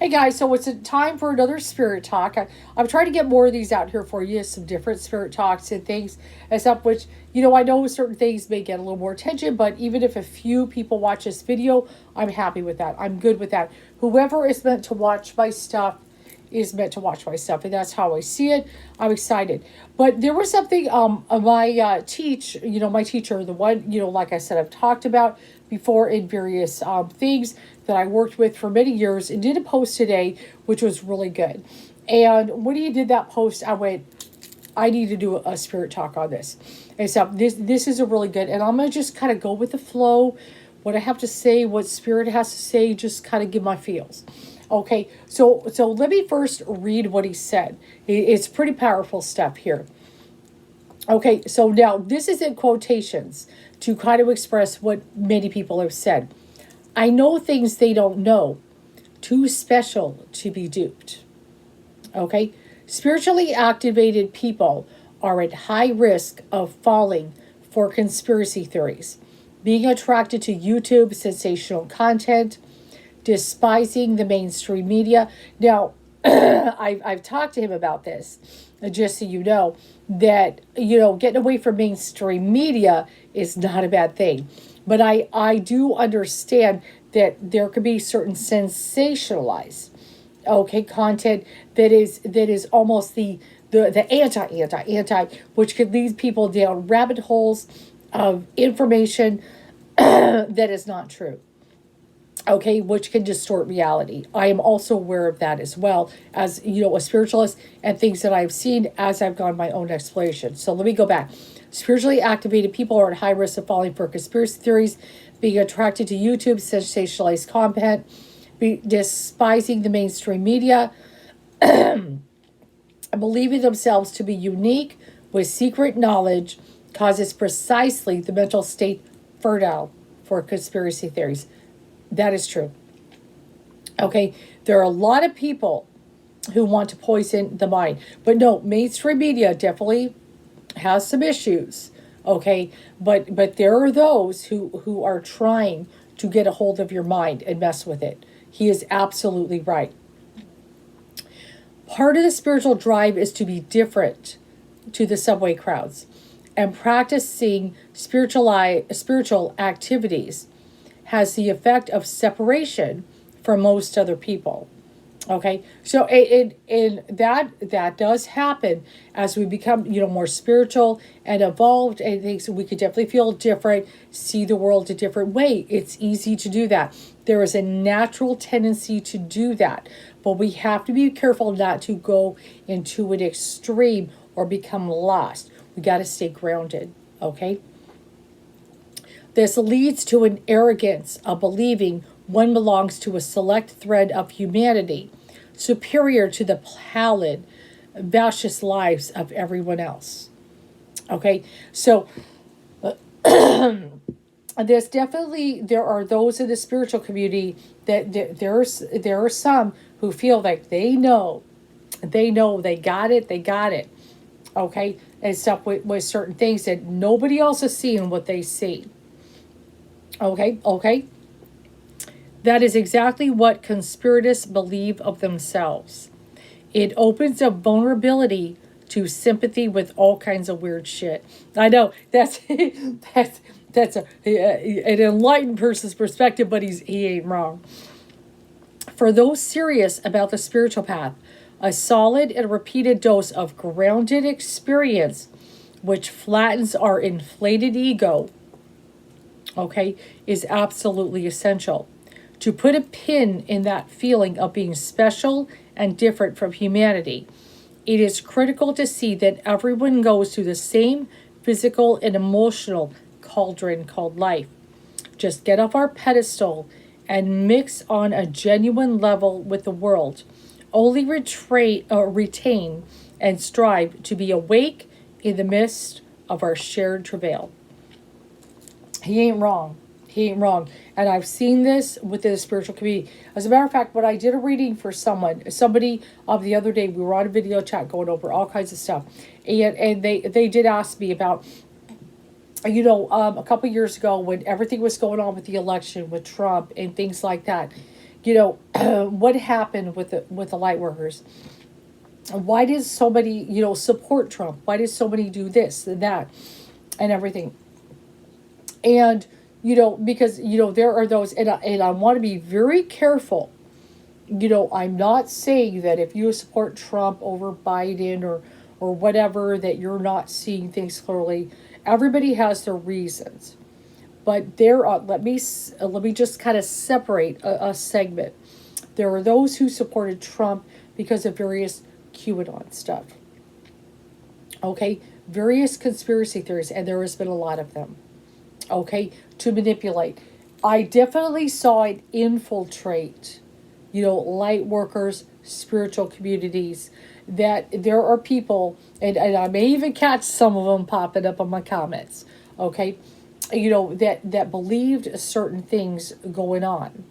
Hey guys, so it's a time for another spirit talk. I'm trying to get more of these out here for you, some different spirit talks and things and stuff, which, I know certain things may get a little more attention, but even if a few people watch this video, I'm happy with that. I'm good with that. Whoever is meant to watch my stuff is meant to watch my stuff, and that's how I see it. I'm excited. But there was something, my my teacher, the one, like I said, I've talked about before in various things that I worked with for many years, and did a post today, which was really good. And when he did that post, I went, I need to do a spirit talk on this. And so this is a really good, and I'm going to just kind of go with the flow, what I have to say, what spirit has to say, just kind of give my feels. Okay, so let me first read what he said. It's pretty powerful stuff here. Okay, so now this is in quotations to kind of express what many people have said. I know things they don't know, too special to be duped. Okay, spiritually activated people are at high risk of falling for conspiracy theories, being attracted to YouTube sensational content, despising the mainstream media. Now, I've talked to him about this, just so you know, that, getting away from mainstream media is not a bad thing. But I do understand that there could be certain sensationalized, content that is almost the anti, which could lead people down rabbit holes of information that is not true. Okay, which can distort reality. I am also aware of that as well as, a spiritualist, and things that I've seen as I've gone my own exploration. So let me go back. Spiritually activated people are at high risk of falling for conspiracy theories, being attracted to YouTube sensationalized content, despising the mainstream media, believing themselves to be unique with secret knowledge causes precisely the mental state fertile for conspiracy theories. That is true. Okay, there are a lot of people who want to poison the mind. But no, mainstream media definitely has some issues. Okay, but there are those who are trying to get a hold of your mind and mess with it. He is absolutely right. Part of the spiritual drive is to be different to the subway crowds, and practicing spiritual activities has the effect of separation from most other people. Okay, so that does happen as we become, more spiritual and evolved, and things we could definitely feel different, see the world a different way. It's easy to do that. There is a natural tendency to do that, but we have to be careful not to go into an extreme or become lost. We got to stay grounded. Okay. This leads to an arrogance of believing one belongs to a select thread of humanity, superior to the pallid, vacuous lives of everyone else. Okay, so there's definitely, there are those in the spiritual community that there are some who feel like they know, they got it. Okay, and stuff with certain things that nobody else is seeing what they see. Okay. That is exactly what conspiratists believe of themselves. It opens up vulnerability to sympathy with all kinds of weird shit. I know that's an enlightened person's perspective, but he ain't wrong. For those serious about the spiritual path, a solid and repeated dose of grounded experience, which flattens our inflated ego, is absolutely essential. To put a pin in that feeling of being special and different from humanity, it is critical to see that everyone goes through the same physical and emotional cauldron called life. Just get off our pedestal and mix on a genuine level with the world. Only retain and strive to be awake in the midst of our shared travail. He ain't wrong. And I've seen this within the spiritual community. As a matter of fact, when I did a reading for somebody of the other day, we were on a video chat going over all kinds of stuff. And they did ask me about, a couple years ago when everything was going on with the election with Trump and things like that. what happened with the light workers? Why does somebody, support Trump? Why does somebody do this and that and everything? And, because, there are those, and I want to be very careful. I'm not saying that if you support Trump over Biden or whatever, that you're not seeing things clearly. Everybody has their reasons. But there are, let me just kind of separate a segment. There are those who supported Trump because of various QAnon stuff. Okay, various conspiracy theories, and there has been a lot of them. Okay, to manipulate. I definitely saw it infiltrate, light workers, spiritual communities, that there are people, and I may even catch some of them popping up on my comments, okay, that believed certain things going on,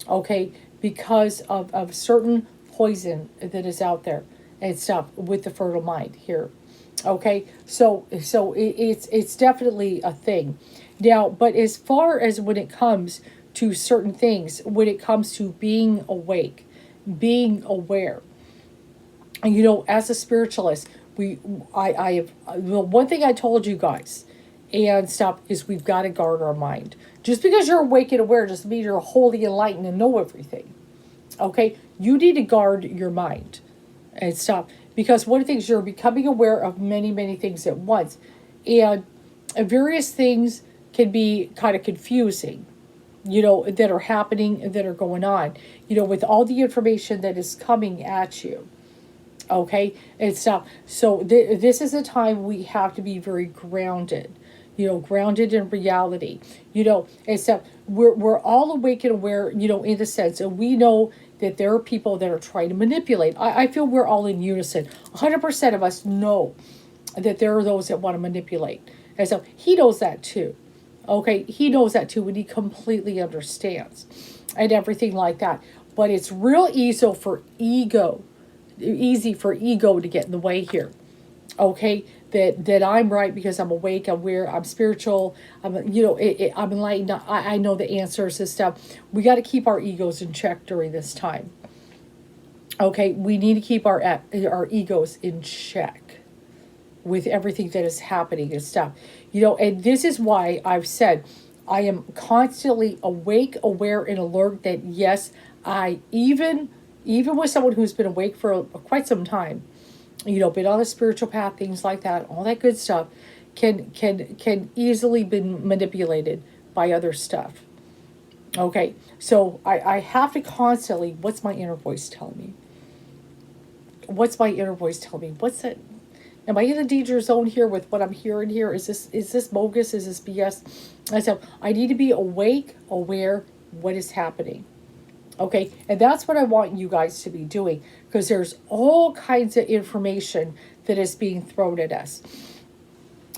okay, because of certain poison that is out there and stuff with the fertile mind here. Okay, so it's definitely a thing. Now, but as far as when it comes to certain things, when it comes to being awake, being aware, as a spiritualist, I have, well, one thing I told you guys and stuff is we've got to guard our mind. Just because you're awake and aware doesn't mean you're wholly enlightened and know everything. Okay, you need to guard your mind and stuff. Because one of the things, you're becoming aware of many, many things at once. And various things can be kind of confusing, that are happening, that are going on, with all the information that is coming at you. Okay, and stuff. So this is a time we have to be very grounded, grounded in reality, and stuff. We're all awake and aware, in a sense, and we know that there are people that are trying to manipulate. I feel we're all in unison. 100% of us know that there are those that want to manipulate. And so he knows that too. Okay, he knows that too, and he completely understands and everything like that. But it's real easy for ego to get in the way here. Okay, that I'm right because I'm awake, I'm aware, I'm spiritual, I'm enlightened, I know the answers and stuff. We got to keep our egos in check during this time. Okay, we need to keep our egos in check with everything that is happening and stuff. And this is why I've said I am constantly awake, aware, and alert that yes, I even with someone who's been awake for quite some time, been on a spiritual path, things like that, all that good stuff, can easily be manipulated by other stuff. Okay, so I have to constantly, what's my inner voice telling me? What's my inner voice telling me? What's that? Am I in a danger zone here with what I'm hearing here? Is this bogus? Is this BS? And so I need to be awake, aware, what is happening. Okay, and that's what I want you guys to be doing, because there's all kinds of information that is being thrown at us.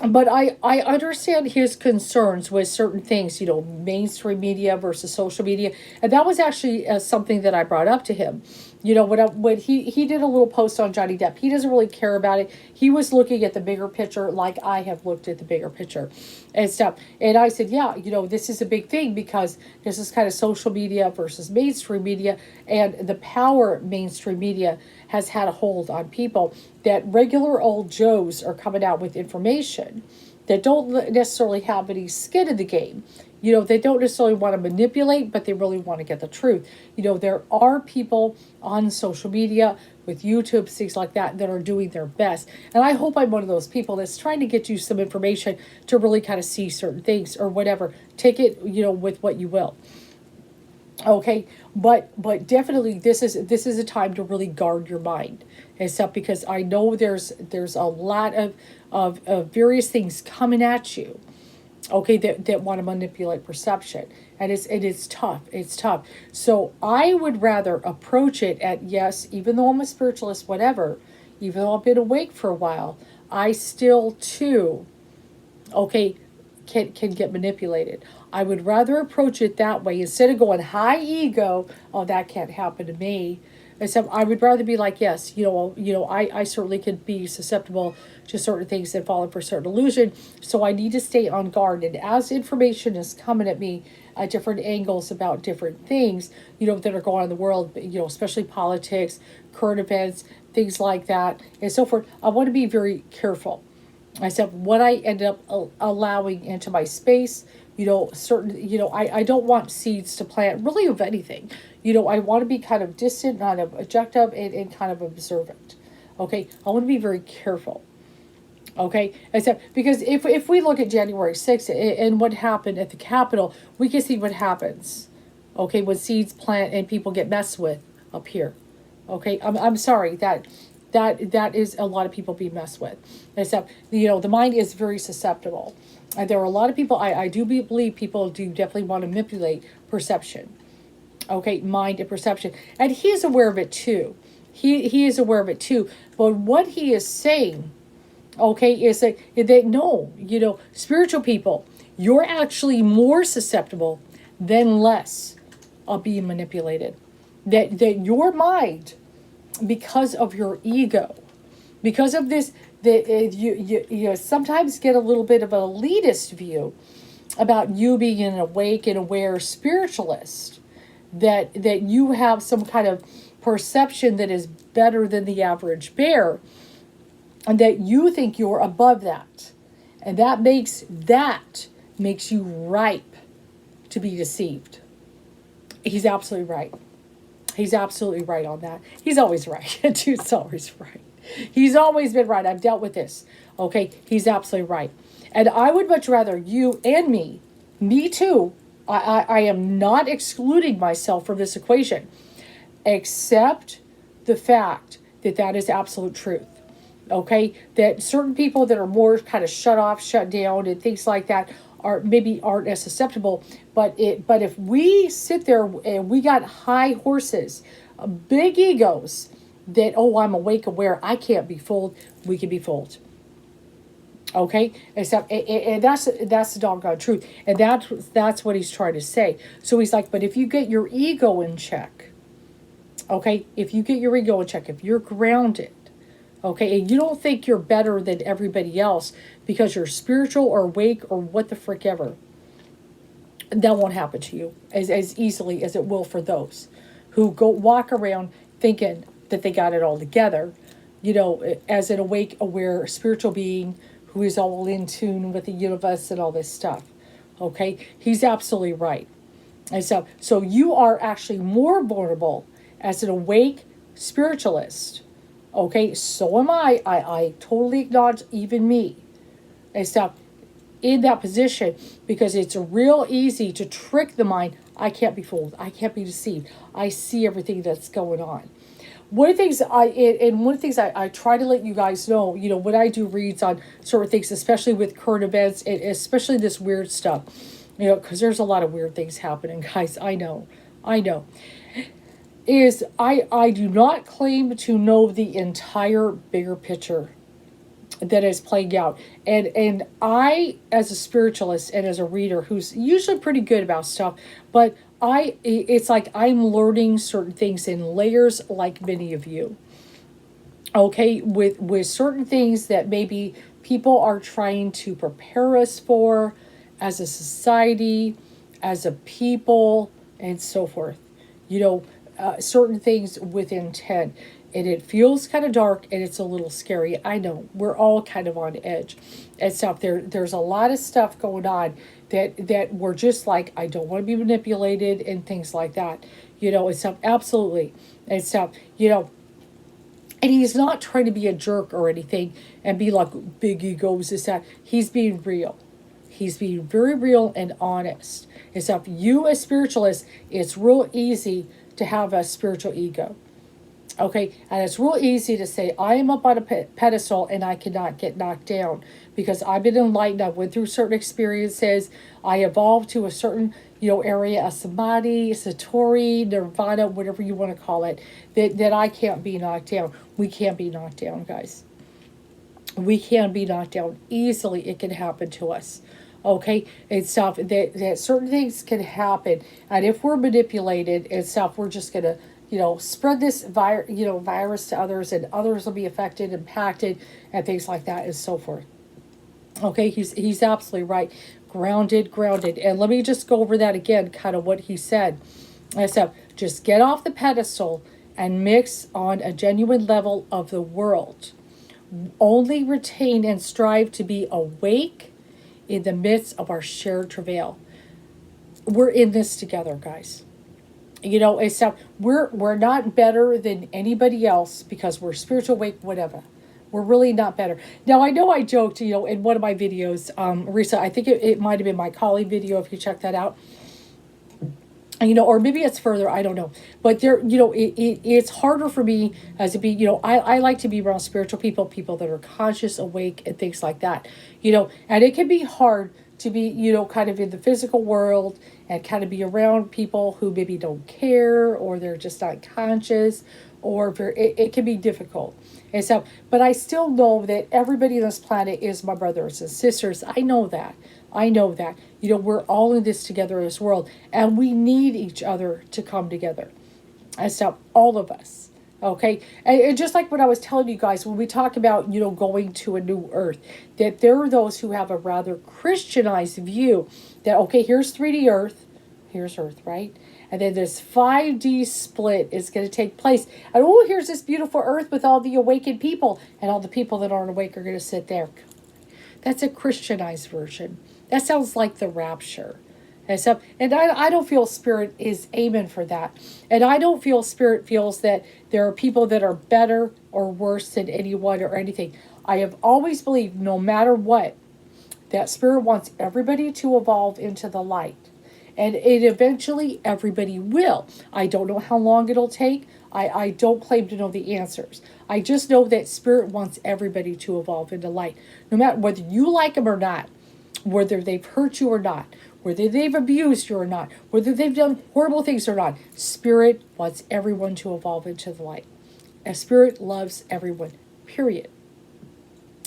But I understand his concerns with certain things, mainstream media versus social media. And that was actually something that I brought up to him. When he did a little post on Johnny Depp, he doesn't really care about it. He was looking at the bigger picture like I have looked at the bigger picture and stuff. And I said, yeah, this is a big thing because this is kind of social media versus mainstream media, and the power mainstream media has had a hold on people, that regular old Joes are coming out with information that don't necessarily have any skin in the game. They don't necessarily want to manipulate, but they really want to get the truth. There are people on social media with YouTube, things like that are doing their best. And I hope I'm one of those people that's trying to get you some information to really kind of see certain things or whatever. Take it, with what you will. Okay, but definitely this is a time to really guard your mind and stuff, because I know there's a lot of various things coming at you, okay, that want to manipulate perception, and it's tough. It's tough. So I would rather approach it at, yes, even though I'm a spiritualist, whatever, even though I've been awake for a while, I still too, okay, can get manipulated. I would rather approach it that way instead of going high ego. Oh, that can't happen to me. And so I would rather be like, yes, I certainly could be susceptible to certain things and falling for certain illusion. So I need to stay on guard. And as information is coming at me, at different angles about different things, that are going on in the world, especially politics, current events, things like that, and so forth. I want to be very careful. I said what I end up allowing into my space, I don't want seeds to plant really of anything. I want to be kind of distant, kind of objective, and kind of observant. Okay, I want to be very careful. Okay, except because if we look at January 6th and what happened at the Capitol, we can see what happens. Okay, when seeds plant and people get messed with up here. Okay, I'm sorry that is a lot of people being messed with. Except the mind is very susceptible, and there are a lot of people. I do believe people do definitely want to manipulate perception. Okay, mind and perception, and he is aware of it too. He is aware of it too. But what he is saying, okay, is that no, spiritual people, you're actually more susceptible than less of being manipulated. That your mind, because of your ego, because of this, that you sometimes get a little bit of an elitist view about you being an awake and aware spiritualist, that you have some kind of perception that is better than the average bear, and that you think you're above that, and that makes you ripe to be deceived. He's absolutely right. He's absolutely right on that. He's always right. Dude's always right. He's always been right. I've dealt with this. Okay, he's absolutely right. And I would much rather you and me too. I am not excluding myself from this equation, except the fact that is absolute truth. Okay, that certain people that are more kind of shut off, shut down, and things like that aren't as susceptible. But if we sit there and we got high horses, big egos, that I'm awake, aware, I can't be fooled. We can be fooled. Okay, except and that's the doggone truth, and that's what he's trying to say. So he's like, but if you get your ego in check, okay, if you get your ego in check, if you're grounded, okay, and you don't think you're better than everybody else because you're spiritual or awake or what the frick ever, that won't happen to you as easily as it will for those who walk around thinking that they got it all together, as an awake, aware, spiritual being who is all in tune with the universe and all this stuff. Okay, he's absolutely right. And so you are actually more vulnerable as an awake spiritualist. Okay, so am I. I totally acknowledge even me. And so in that position, because it's real easy to trick the mind. I can't be fooled. I can't be deceived. I see everything that's going on. One of the things I try to let you guys know, when I do reads on certain things, especially with current events, and especially this weird stuff, because there's a lot of weird things happening, guys. I know. Is I do not claim to know the entire bigger picture that is playing out. And I, as a spiritualist and as a reader who's usually pretty good about stuff, but it's like I'm learning certain things in layers like many of you. Okay, with certain things that maybe people are trying to prepare us for as a society, as a people, and so forth. Certain things with intent. And it feels kind of dark and it's a little scary. I know. We're all kind of on edge and stuff. There's a lot of stuff going on that we're just like, I don't want to be manipulated and things like that. And stuff. Absolutely. And stuff. And he's not trying to be a jerk or anything and be like big egos, this, that. He's being real. He's being very real and honest. And stuff. You as spiritualists, it's real easy to have a spiritual ego. Okay, and it's real easy to say, I am up on a pedestal and I cannot get knocked down because I've been enlightened, I went through certain experiences, I evolved to a certain, area, a samadhi, satori, nirvana, whatever you want to call it, that I can't be knocked down. We can't be knocked down, guys. We can be knocked down easily. It can happen to us. Okay, and stuff, that certain things can happen, and if we're manipulated and stuff, we're just going to, spread this virus to others, and others will be affected, impacted, and things like that, and so forth. Okay, he's absolutely right. Grounded, grounded. And let me just go over that again, kind of what he said. So just get off the pedestal and mix on a genuine level of the world. Only retain and strive to be awake in the midst of our shared travail. We're in this together, guys. So we're not better than anybody else because we're spiritual awake, whatever. We're really not better. Now, I know I joked, in one of my videos, recently, I think it might have been my colleague video, if you check that out, or maybe it's further, I don't know. But it's harder for me as to be, I like to be around spiritual people that are conscious, awake, and things like that, and it can be hard to be, kind of in the physical world and kind of be around people who maybe don't care or they're just not conscious, or it can be difficult. And so, but I still know that everybody on this planet is my brothers and sisters. I know that. We're all in this together in this world, and we need each other to come together. And so, all of us. Okay, and just like what I was telling you guys, when we talk about, going to a new earth, that there are those who have a rather Christianized view that, okay, here's 3D earth, here's earth, right? And then this 5D split is going to take place. And here's this beautiful earth with all the awakened people, and all the people that aren't awake are going to sit there. That's a Christianized version. That sounds like the rapture. And I don't feel Spirit is aiming for that. And I don't feel Spirit feels that there are people that are better or worse than anyone or anything. I have always believed, no matter what, that Spirit wants everybody to evolve into the light. And eventually everybody will. I don't know how long it'll take. I don't claim to know the answers. I just know that Spirit wants everybody to evolve into light. No matter whether you like them or not, whether they've hurt you or not, whether they've abused you or not, whether they've done horrible things or not, Spirit wants everyone to evolve into the light. And Spirit loves everyone, period.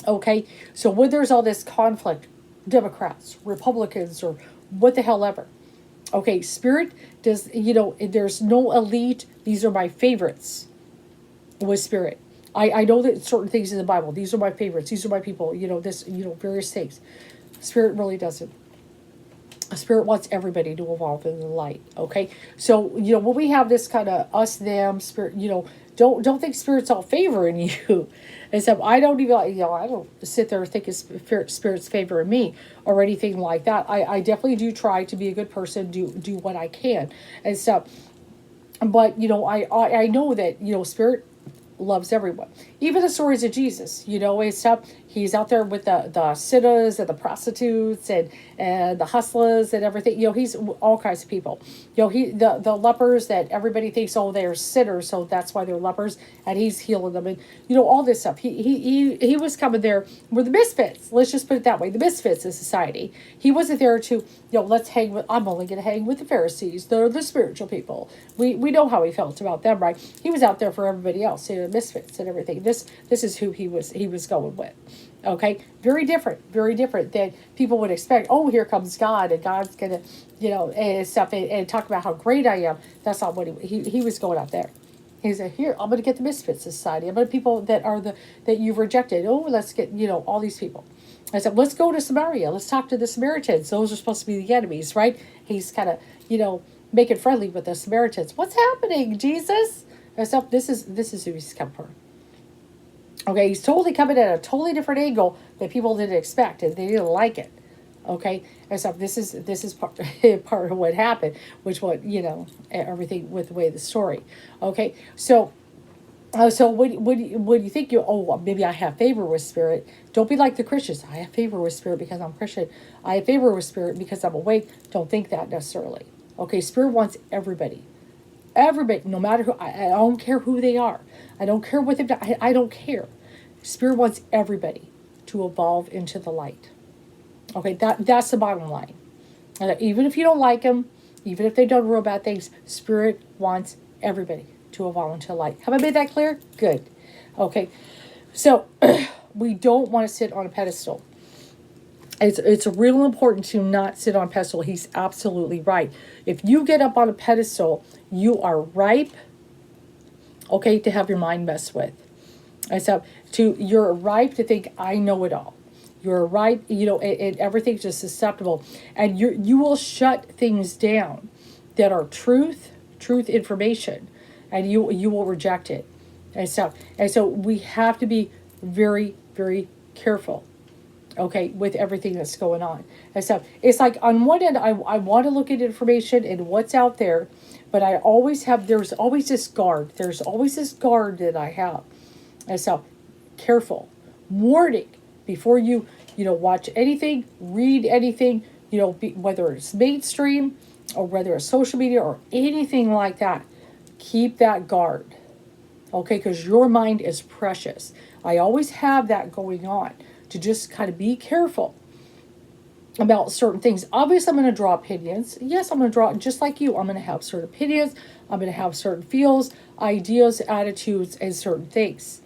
Okay? So when there's all this conflict, Democrats, Republicans, or what the hell ever, okay, Spirit does, there's no elite. These are my favorites with Spirit. I know that certain things in the Bible, these are my favorites. These are my people, various things. Spirit really doesn't. Spirit wants everybody to evolve in the light. Okay. So, when we have this kind of us, them, Spirit, don't think Spirit's all favoring you. And so I don't even, I don't sit there thinking Spirit's favoring me or anything like that. I definitely do try to be a good person, do what I can. And so, but, I know that, Spirit loves everyone. Even the stories of Jesus, he's out there with the sinners and the prostitutes and the hustlers and everything. He's all kinds of people. The lepers that everybody thinks, they're sinners, so that's why they're lepers, and he's healing them, and all this stuff. He was coming there with the misfits. Let's just put it that way, the misfits of society. He wasn't there to let's hang with. I'm only going to hang with the Pharisees. They're the spiritual people. We know how he felt about them, right? He was out there for everybody else, misfits and everything. This is who he was going with. Okay, very different than people would expect. Oh, here comes God, and God's gonna, and stuff, and talk about how great I am. That's not what he was going out there. He said, here, I'm gonna get the misfits society. I'm gonna people that are that you've rejected. Oh, let's get all these people. I said, let's go to Samaria. Let's talk to the Samaritans. Those are supposed to be the enemies, right? He's kind of making friendly with the Samaritans. What's happening, Jesus? And stuff. This is who he's come for. Okay, he's totally coming at a totally different angle that people didn't expect, and they didn't like it. Okay, and so this is part of what happened, which everything with the way of the story. Okay, so when you think maybe I have favor with Spirit, don't be like the Christians. I have favor with Spirit because I'm Christian. I have favor with Spirit because I'm awake. Don't think that necessarily. Okay, Spirit wants everybody. Everybody, no matter who, I don't care who they are. I don't care what they've done. I don't care. Spirit wants everybody to evolve into the light. Okay, that's the bottom line. Even if you don't like them, even if they've done real bad things, Spirit wants everybody to evolve into light. Have I made that clear? Good. Okay, so we don't want to sit on a pedestal. It's real important to not sit on a pedestal. He's absolutely right. If you get up on a pedestal, you are ripe, okay, to have your mind messed with. And so you're ripe to think, I know it all. You're right, and everything's just susceptible. And you will shut things down that are truth information, and you will reject it and stuff. And so we have to be very, very careful, okay, with everything that's going on and stuff. It's like on one end, I want to look at information and what's out there, but there's always this guard. There's always this guard that I have. And so, careful. Warning before you, watch anything, read anything, whether it's mainstream or whether it's social media or anything like that. Keep that guard, okay, because your mind is precious. I always have that going on to just kind of be careful about certain things. Obviously, I'm going to draw opinions. Yes, I'm going to draw, just like you, I'm going to have certain opinions. I'm going to have certain feels, ideas, attitudes, and certain things.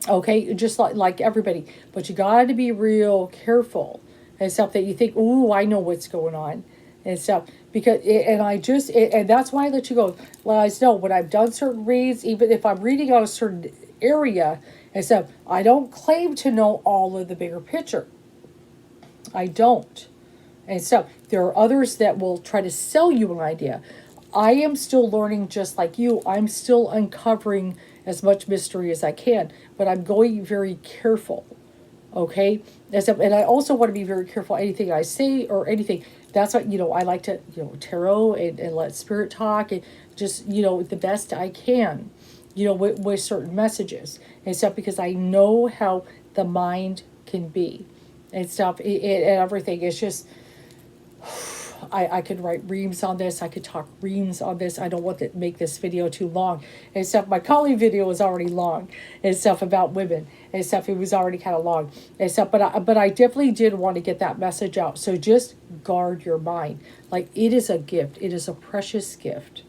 Okay, just like everybody. But you got to be real careful and stuff that you think, ooh, I know what's going on and stuff. And that's why I let you go. Guys, know when I've done certain reads, even if I'm reading on a certain area and stuff, I don't claim to know all of the bigger picture. I don't. And so there are others that will try to sell you an idea. I am still learning just like you. I'm still uncovering as much mystery as I can, but I'm going very careful. Okay? And I also want to be very careful anything I say or anything. That's what, I like to, tarot and let spirit talk and just, the best I can, with certain messages and stuff, because I know how the mind can be and stuff and everything. It's just, I could write reams on this. I could talk reams on this. I don't want to make this video too long and stuff. My calling video was already long and stuff about women and stuff. It was already kind of long and stuff. But I definitely did want to get that message out. So just guard your mind. Like, it is a gift. It is a precious gift,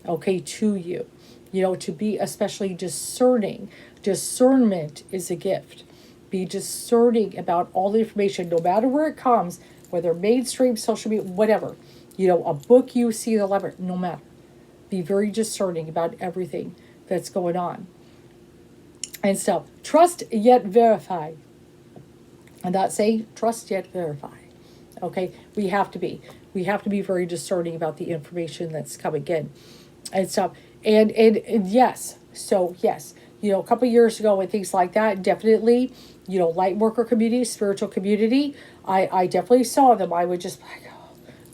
okay, to you. To be especially discerning. Discernment is a gift. Be discerning about all the information, no matter where it comes, whether mainstream, social media, whatever. A book you see in the library, no matter. Be very discerning about everything that's going on. And so, trust yet verify. I'm not saying trust yet verify. Okay? We have to be. We have to be very discerning about the information that's coming in. And stuff. And yes. So, yes. A couple of years ago and things like that, definitely, Lightworker community, spiritual community, I definitely saw them. I would just,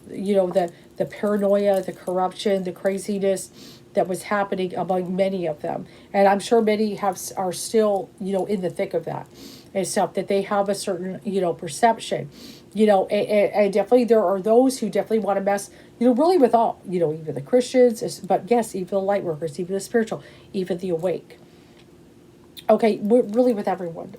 the paranoia, the corruption, the craziness that was happening among many of them. And I'm sure many are still, in the thick of that and stuff, that they have a certain, perception, and definitely there are those who definitely want to mess, really with all, even the Christians, but yes, even the Lightworkers, even the spiritual, even the awake. Okay, really with everyone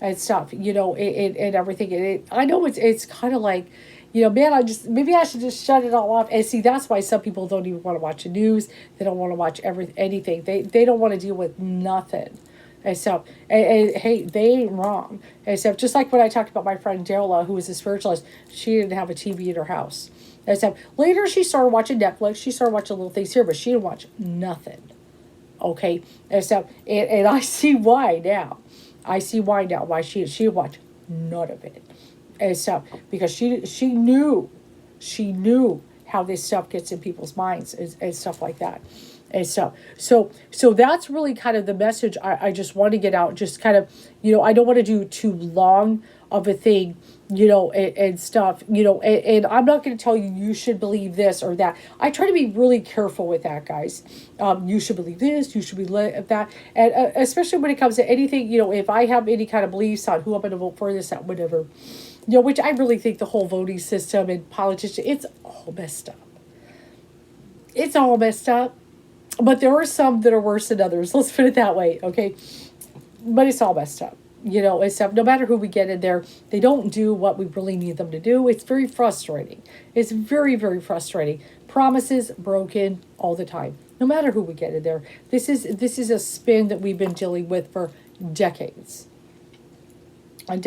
and stuff, and everything. And I know it's kind of like, man, maybe I should just shut it all off. And see, that's why some people don't even want to watch the news. They don't want to watch anything. They don't want to deal with nothing and stuff. And hey, they ain't wrong. And stuff, just like when I talked about my friend Darla, who was a spiritualist, she didn't have a TV in her house. And stuff. Later, she started watching Netflix. She started watching little things here, but she didn't watch nothing. Okay, and so and I see why now. Why she watched none of it and stuff, because she knew how this stuff gets in people's minds and stuff like that and stuff. So that's really kind of the message I just want to get out. Just kind of, I don't want to do too long of a thing, and stuff, and I'm not going to tell you should believe this or that. I try to be really careful with that, guys. You should believe this, you should believe that, and especially when it comes to anything, if I have any kind of beliefs on who I'm going to vote for, this, that, whatever, which I really think the whole voting system and politicians, it's all messed up. It's all messed up, but there are some that are worse than others. Let's put it that way, okay? But it's all messed up. And stuff, no matter who we get in there, they don't do what we really need them to do. It's very frustrating. It's very, very frustrating. Promises broken all the time, no matter who we get in there. This is a spin that we've been dealing with for decades and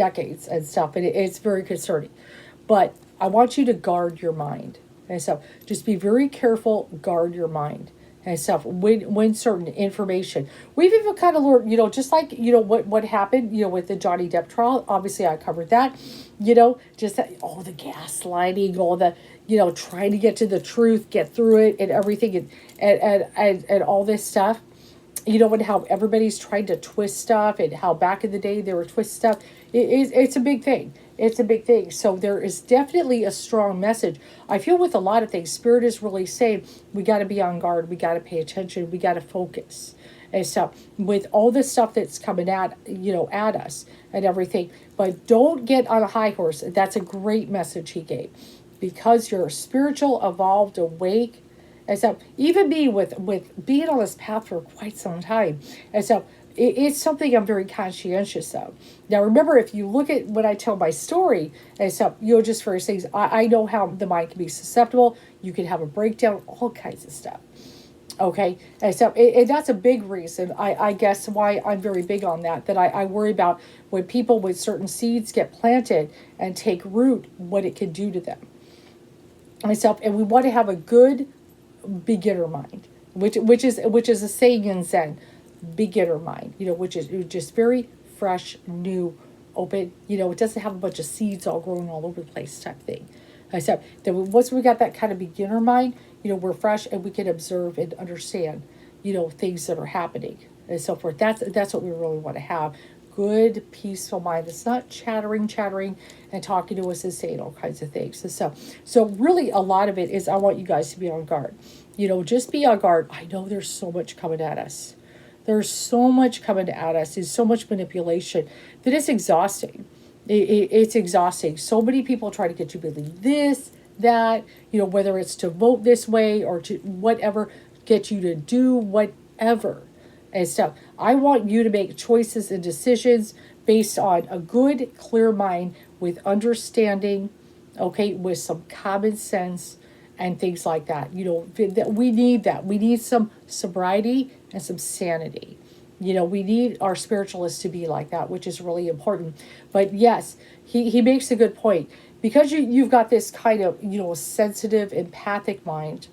stuff, and it's very concerning. But I want you to guard your mind and stuff. Just be very careful, guard your mind and stuff when certain information. We've even kind of learned, just like, what happened, with the Johnny Depp trial. Obviously, I covered that, just that, all the gaslighting, all the, trying to get to the truth, get through it and everything, and all this stuff. And how everybody's trying to twist stuff, and how back in the day they were twist stuff. It's a big thing. It's a big thing. So there is definitely a strong message. I feel with a lot of things, Spirit is really saying we got to be on guard. We got to pay attention. We got to focus and stuff with all this stuff that's coming at us and everything. But don't get on a high horse. That's a great message he gave, because you're spiritual, evolved, awake. And so even me with being on this path for quite some time. And so it's something I'm very conscientious of. Now, remember, if you look at when I tell my story and stuff, just various things, I know how the mind can be susceptible. You can have a breakdown, all kinds of stuff. Okay? And so and that's a big reason, I guess, why I'm very big on that I worry about when people with certain seeds get planted and take root, what it can do to them. And we want to have a good beginner mind, which is a saying in Zen, beginner mind, which is just very fresh, new, open. It doesn't have a bunch of seeds all growing all over the place type thing. Except that once we got that kind of beginner mind, we're fresh and we can observe and understand, things that are happening and so forth. That's what we really want to have. Good, peaceful mind that's not chattering and talking to us and saying all kinds of things. And so really a lot of it is, I want you guys to be on guard. Just be on guard. I know there's so much coming at us. There's so much coming at us. There's so much manipulation that it's exhausting. It's exhausting. So many people try to get you to believe this, that, whether it's to vote this way or to whatever, get you to do whatever and stuff. I want you to make choices and decisions based on a good, clear mind with understanding, okay, with some common sense and things like that. We need that. We need some sobriety and some sanity. We need our spiritualists to be like that, which is really important. But yes, he makes a good point. Because you've got this kind of, sensitive, empathic mind,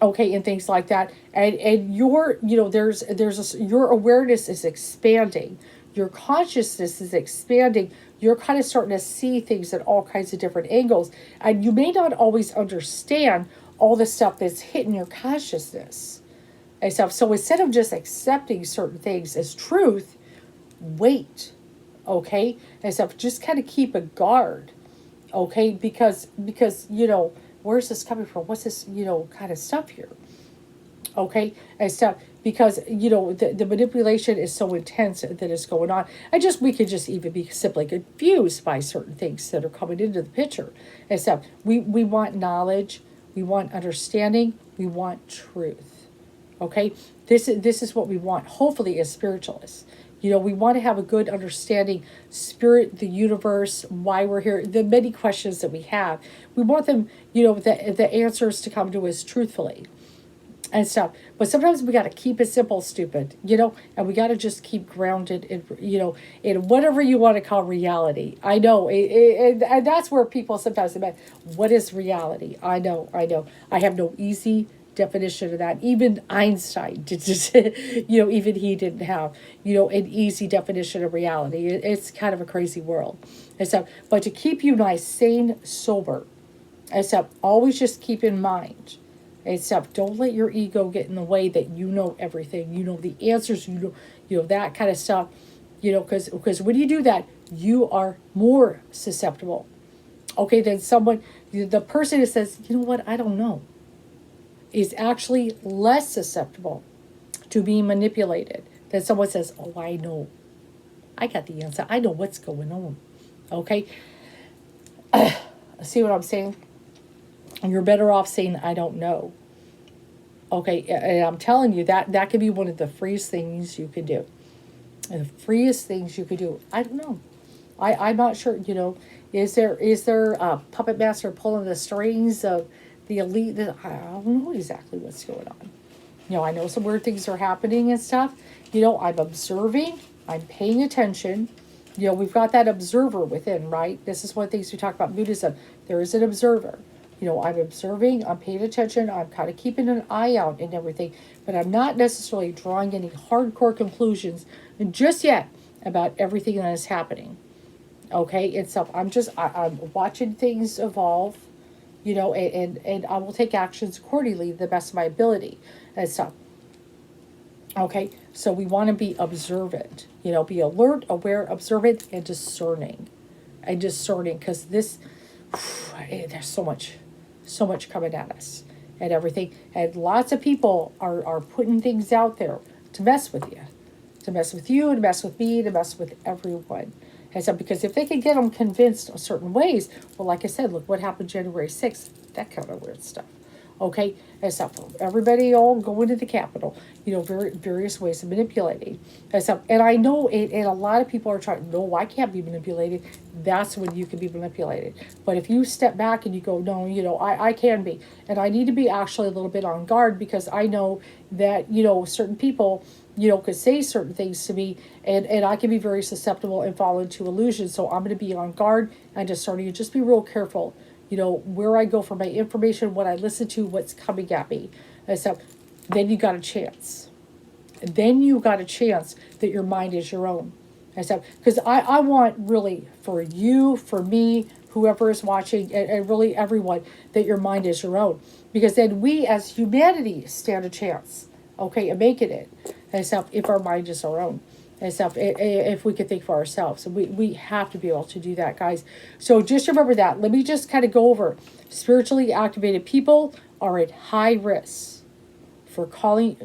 okay, and things like that, and your your awareness is expanding, your consciousness is expanding, you're kind of starting to see things at all kinds of different angles, and you may not always understand all the stuff that's hitting your consciousness and stuff. So instead of just accepting certain things as truth, wait, okay, and stuff, just kind of keep a guard, okay, because where's this coming from? What's this, kind of stuff here? Okay, and stuff, because, the manipulation is so intense that is going on. We could just even be simply confused by certain things that are coming into the picture and stuff. We want knowledge, we want understanding, we want truth. Okay, this is what we want, hopefully, as spiritualists. We want to have a good understanding, spirit, the universe, why we're here, the many questions that we have. We want them, the answers to come to us truthfully and stuff. But sometimes we got to keep it simple, stupid, and we got to just keep grounded in, in whatever you want to call reality. I know, and that's where people sometimes debate, what is reality? I know. I have no easy definition of that. Even Einstein did just, even he didn't have, an easy definition of reality. It's kind of a crazy world. And so, but to keep you nice, sane, sober, and so always just keep in mind, and stuff, don't let your ego get in the way that you know everything, the answers, that kind of stuff, because when you do that, you are more susceptible, okay, than someone, the person who says, I don't know, is actually less susceptible to being manipulated than someone says, oh, I know. I got the answer. I know what's going on. Okay? See what I'm saying? You're better off saying, I don't know. Okay? And I'm telling you, that could be one of the freest things you could do. And the freest things you could do. I don't know. I'm not sure, is there a puppet master pulling the strings of the elite? I don't know exactly what's going on. I know some weird things are happening and stuff. I'm observing. I'm paying attention. We've got that observer within, right? This is one of the things we talk about in Buddhism. There is an observer. I'm observing, I'm paying attention, I'm kind of keeping an eye out and everything, but I'm not necessarily drawing any hardcore conclusions just yet about everything that is happening. Okay, and so I'm watching things evolve, and I will take actions accordingly to the best of my ability and stuff. Okay, so we want to be observant, be alert, aware, observant, and discerning. And discerning, because there's so much coming at us and everything. And lots of people are putting things out there to mess with you, to mess with you, to mess with me, to mess with everyone. And so, because if they can get them convinced of certain ways, well, like I said, look what happened January 6th, that kind of weird stuff. Okay, and so everybody all going to the Capitol, various ways of manipulating. And I know it, and a lot of people are trying, no, I can't be manipulated. That's when you can be manipulated. But if you step back and you go, no, I can be. And I need to be actually a little bit on guard, because I know that, certain people, could say certain things to me, and I can be very susceptible and fall into illusions. So I'm going to be on guard and just be real careful, where I go for my information, what I listen to, what's coming at me. And so then you got a chance. Then you got a chance that your mind is your own. And so, because I want really for you, for me, whoever is watching, and really everyone, that your mind is your own. Because then we as humanity stand a chance, okay, of making it. And so if our mind is our own. And stuff, if we could think for ourselves. So we have to be able to do that, guys. So just remember that. Let me just kind of go over. Spiritually activated people are at high risk for falling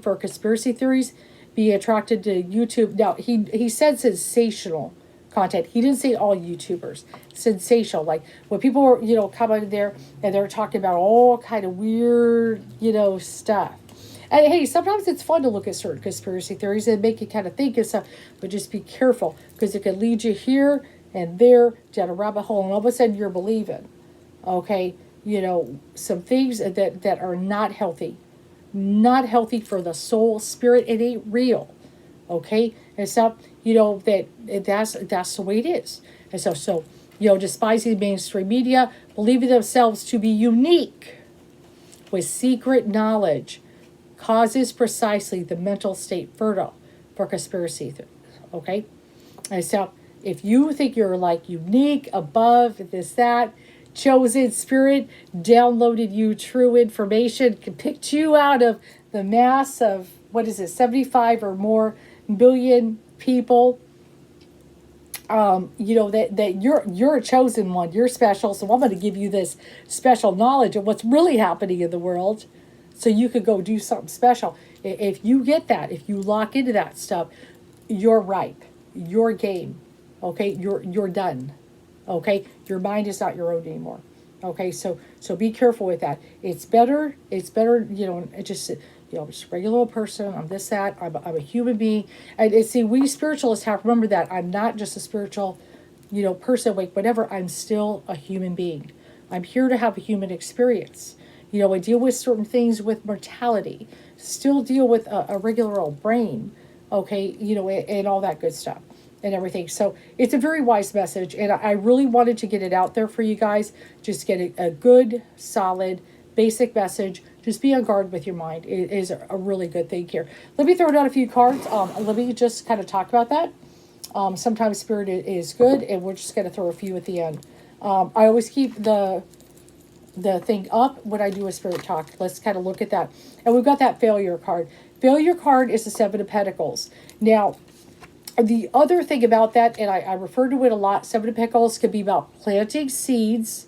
for conspiracy theories, being attracted to YouTube. Now, he said sensational content. He didn't say all YouTubers. Sensational. Like when people are, come out there and they're talking about all kind of weird, stuff. And hey, sometimes it's fun to look at certain conspiracy theories and make you kind of think and stuff, but just be careful, because it can lead you here and there down a rabbit hole, and all of a sudden you're believing, okay, some things that are not healthy for the soul, spirit. It ain't real, okay, and stuff. That's the way it is, and so despising mainstream media, believing themselves to be unique with secret knowledge, causes precisely the mental state fertile for conspiracy theories, okay? And so if you think you're like unique, above, this, that, chosen spirit, downloaded you true information, picked you out of the mass of, 75 or more billion people, that you're a chosen one, you're special, so I'm going to give you this special knowledge of what's really happening in the world, so you could go do something special. If you get that, if you lock into that stuff, you're ripe. You're game. Okay, you're done. Okay, your mind is not your own anymore. Okay, so be careful with that. It's better. Just just a regular old person. I'm this, that. I'm a human being. And see, we spiritualists have to remember that I'm not just a spiritual, person, whatever. I'm still a human being. I'm here to have a human experience. I deal with certain things with mortality, still deal with a regular old brain, okay, and all that good stuff and everything. So it's a very wise message, and I really wanted to get it out there for you guys. Just get a good, solid, basic message. Just be on guard with your mind. It is a really good thing here. Let me throw down a few cards. Let me just kind of talk about that. Sometimes spirit is good, and we're just going to throw a few at the end. I always keep the thing up when I do a spirit talk. Let's kind of look at that. And we've got that failure card. Failure card is the Seven of Pentacles. Now, the other thing about that, and I refer to it a lot, Seven of Pentacles could be about planting seeds,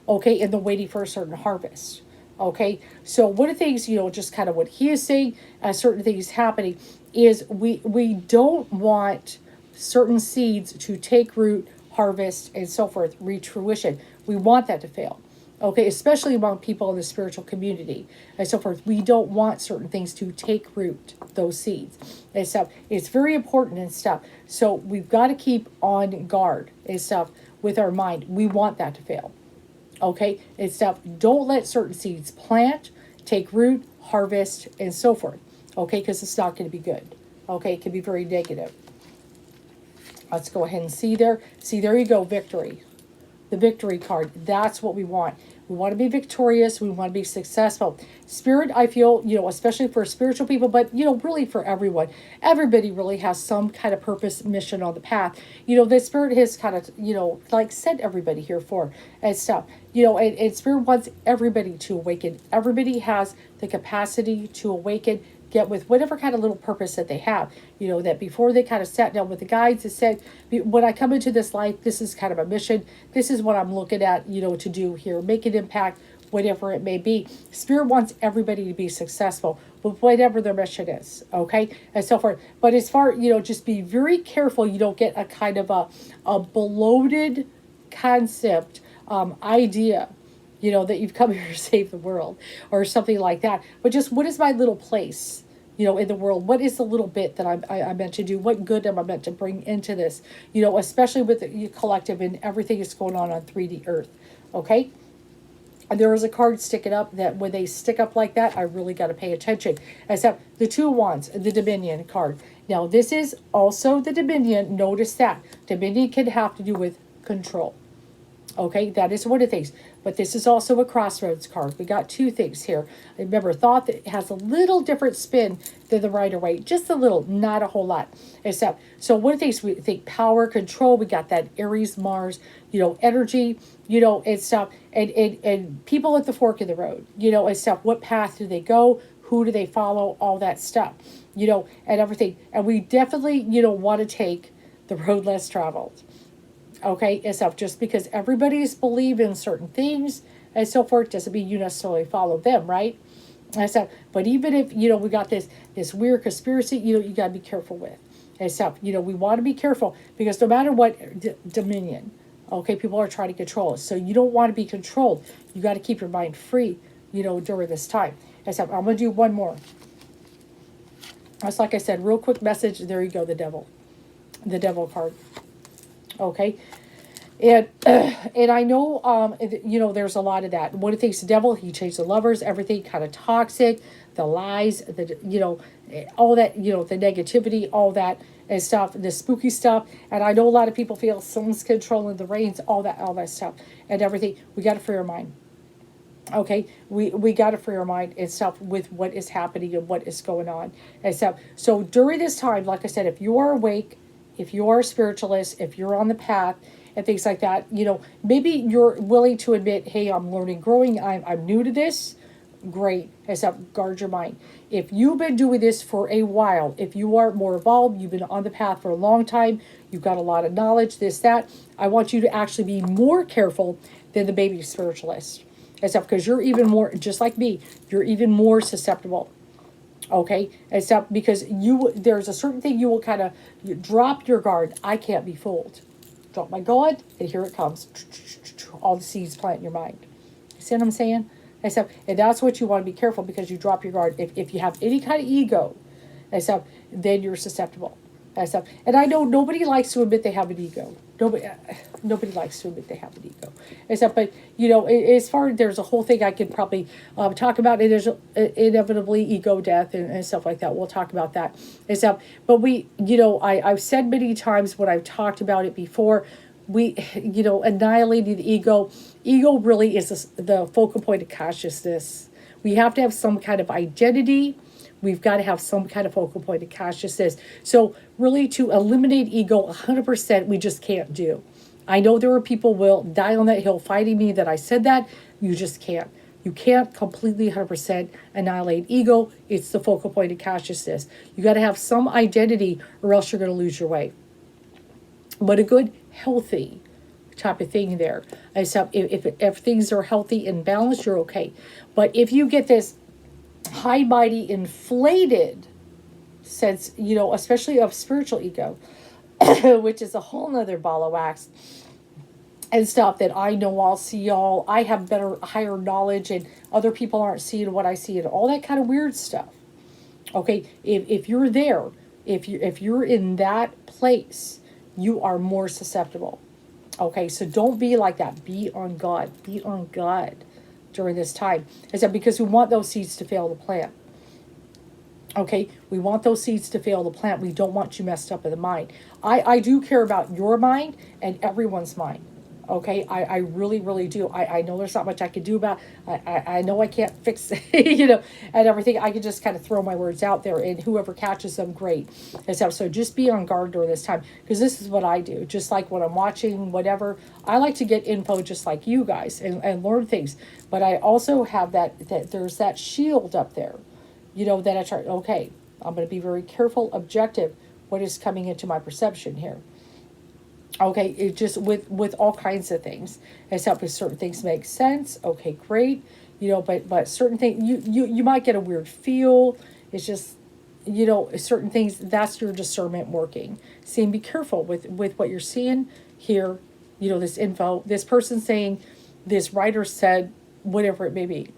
okay, and then waiting for a certain harvest. Okay, so one of the things, just kind of what he is saying, certain things happening, is we don't want certain seeds to take root, harvest, and so forth, reach fruition. We want that to fail. Okay, especially among people in the spiritual community and so forth. We don't want certain things to take root, those seeds and stuff. It's very important and stuff. So we've got to keep on guard and stuff with our mind. We want that to fail. Okay, and stuff. Don't let certain seeds plant, take root, harvest, and so forth. Okay, because it's not going to be good. Okay, it can be very negative. Let's go ahead and see there. See, there you go, victory. The victory card. That's what we want. We want to be victorious. We want to be successful. Spirit, I feel, especially for spiritual people, but, really for everyone. Everybody really has some kind of purpose, mission on the path. The Spirit has kind of, like sent everybody here for and stuff. And Spirit wants everybody to awaken. Everybody has the capacity to awaken, get with whatever kind of little purpose that they have. That before they kind of sat down with the guides and said, when I come into this life, this is kind of a mission. This is what I'm looking at, to do here, make an impact, whatever it may be. Spirit wants everybody to be successful with whatever their mission is, okay, and so forth. But as far, just be very careful you don't get a kind of a bloated concept, idea, that you've come here to save the world or something like that. But just, what is my little place, in the world? What is the little bit that I meant to do? What good am I meant to bring into this, especially with the collective and everything that's going on 3D Earth, okay? And there was a card sticking up that when they stick up like that, I really got to pay attention. Except the Two of Wands, the Dominion card. Now, this is also the Dominion. Notice that. Dominion can have to do with control. Okay, that is one of the things. But this is also a crossroads card. We got two things here. Remember, thought that has a little different spin than the Rider-Waite. Just a little, not a whole lot. Except, so one of the things we think power, control, we got that Aries, Mars, energy, and stuff. And people at the fork of the road, and stuff. What path do they go? Who do they follow? All that stuff, and everything. And we definitely, want to take the road less traveled. Okay, and stuff. Just because everybody's believe in certain things and so forth doesn't mean you necessarily follow them, right? And stuff. But even if, we got this weird conspiracy, you got to be careful with and stuff. We want to be careful because no matter what, dominion, okay, people are trying to control us. So you don't want to be controlled. You got to keep your mind free, during this time. And stuff. I'm going to do one more. That's like I said, real quick message. There you go, the devil card. Okay, and I know, there's a lot of that. One of the things, the devil, he changed the lovers, everything kind of toxic, the lies, all that, the negativity, all that and stuff, the spooky stuff. And I know a lot of people feel someone's controlling the reins, all that stuff and everything. We got to free our mind. Okay, we got to free our mind and stuff with what is happening and what is going on and stuff. So during this time, like I said, if you are awake, if you are a spiritualist, if you're on the path and things like that, maybe you're willing to admit, hey, I'm learning, growing, I'm new to this. Great. Except guard your mind. If you've been doing this for a while, if you are more evolved, you've been on the path for a long time, you've got a lot of knowledge, this, that, I want you to actually be more careful than the baby spiritualist. Except because you're even more, just like me, you're even more susceptible. Okay, except because there's a certain thing you will kind of drop your guard. I can't be fooled. Drop my guard, and here it comes. All the seeds plant in your mind. You see what I'm saying? Except, and that's what you want to be careful because you drop your guard. If you have any kind of ego, except then you're susceptible. Except, and I know nobody likes to admit they have an ego. Nobody likes to admit they have an ego. Except, but as far as there's a whole thing I could probably talk about. And there's inevitably ego death and stuff like that. We'll talk about that. Except, but I've said many times when I've talked about it before. We, annihilating the ego. Ego really is the focal point of consciousness. We have to have some kind of identity. We've got to have some kind of focal point of consciousness. So really to eliminate ego 100%, we just can't do. I know there are people will die on that hill fighting me that I said that. You just can't. You can't completely 100% annihilate ego. It's the focal point of consciousness. You got to have some identity or else you're going to lose your way. But a good, healthy type of thing there. So if things are healthy and balanced, you're okay. But if you get this high, mighty, inflated sense, especially of spiritual ego, which is a whole nother ball of wax and stuff that I know all, see all, I have better, higher knowledge and other people aren't seeing what I see and all that kind of weird stuff. Okay, if you're there, if you're in that place, you are more susceptible. Okay, so don't be like that. Be on God. Be on God during this time. Is that because we want those seeds to fail the plant? Okay, we want those seeds to fail the plant. We don't want you messed up in the mind. I do care about your mind and everyone's mind. Okay, I really, really do. I know there's not much I can do about. I know I can't fix it, and everything. I can just kind of throw my words out there, and whoever catches them, great. And so just be on guard during this time, because this is what I do. Just like when I'm watching whatever, I like to get info just like you guys and learn things. But I also have that there's that shield up there, that I try. Okay, I'm going to be very careful, objective. What is coming into my perception here? Okay, it just with all kinds of things. Except if certain things make sense, okay, great. But certain things you might get a weird feel. It's just certain things, that's your discernment working. Seeing, be careful with what you're seeing here. This info, this person saying, this writer said, whatever it may be.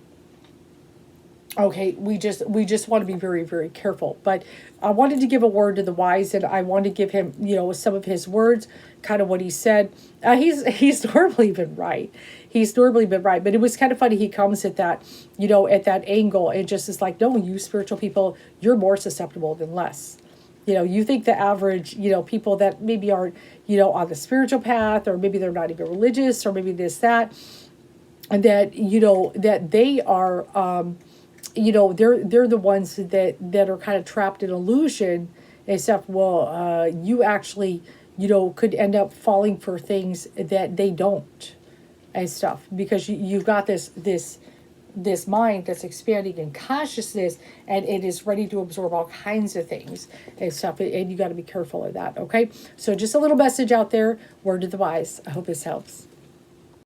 Okay, we just want to be very, very careful. But I wanted to give a word to the wise, and I wanted to give him, some of his words, kind of what he said. He's normally been right. He's normally been right, but it was kind of funny. He comes at that, at that angle, and just is like, no, you spiritual people, you're more susceptible than less. You think the average, people that maybe aren't, on the spiritual path, or maybe they're not even religious, or maybe this, that, and that, that they are, they're the ones that are kind of trapped in illusion, except, you actually, could end up falling for things that they don't and stuff, because you've got this mind that's expanding in consciousness, and it is ready to absorb all kinds of things and stuff, and you got to be careful of that. Okay, so just a little message out there, word to the wise. I hope this helps.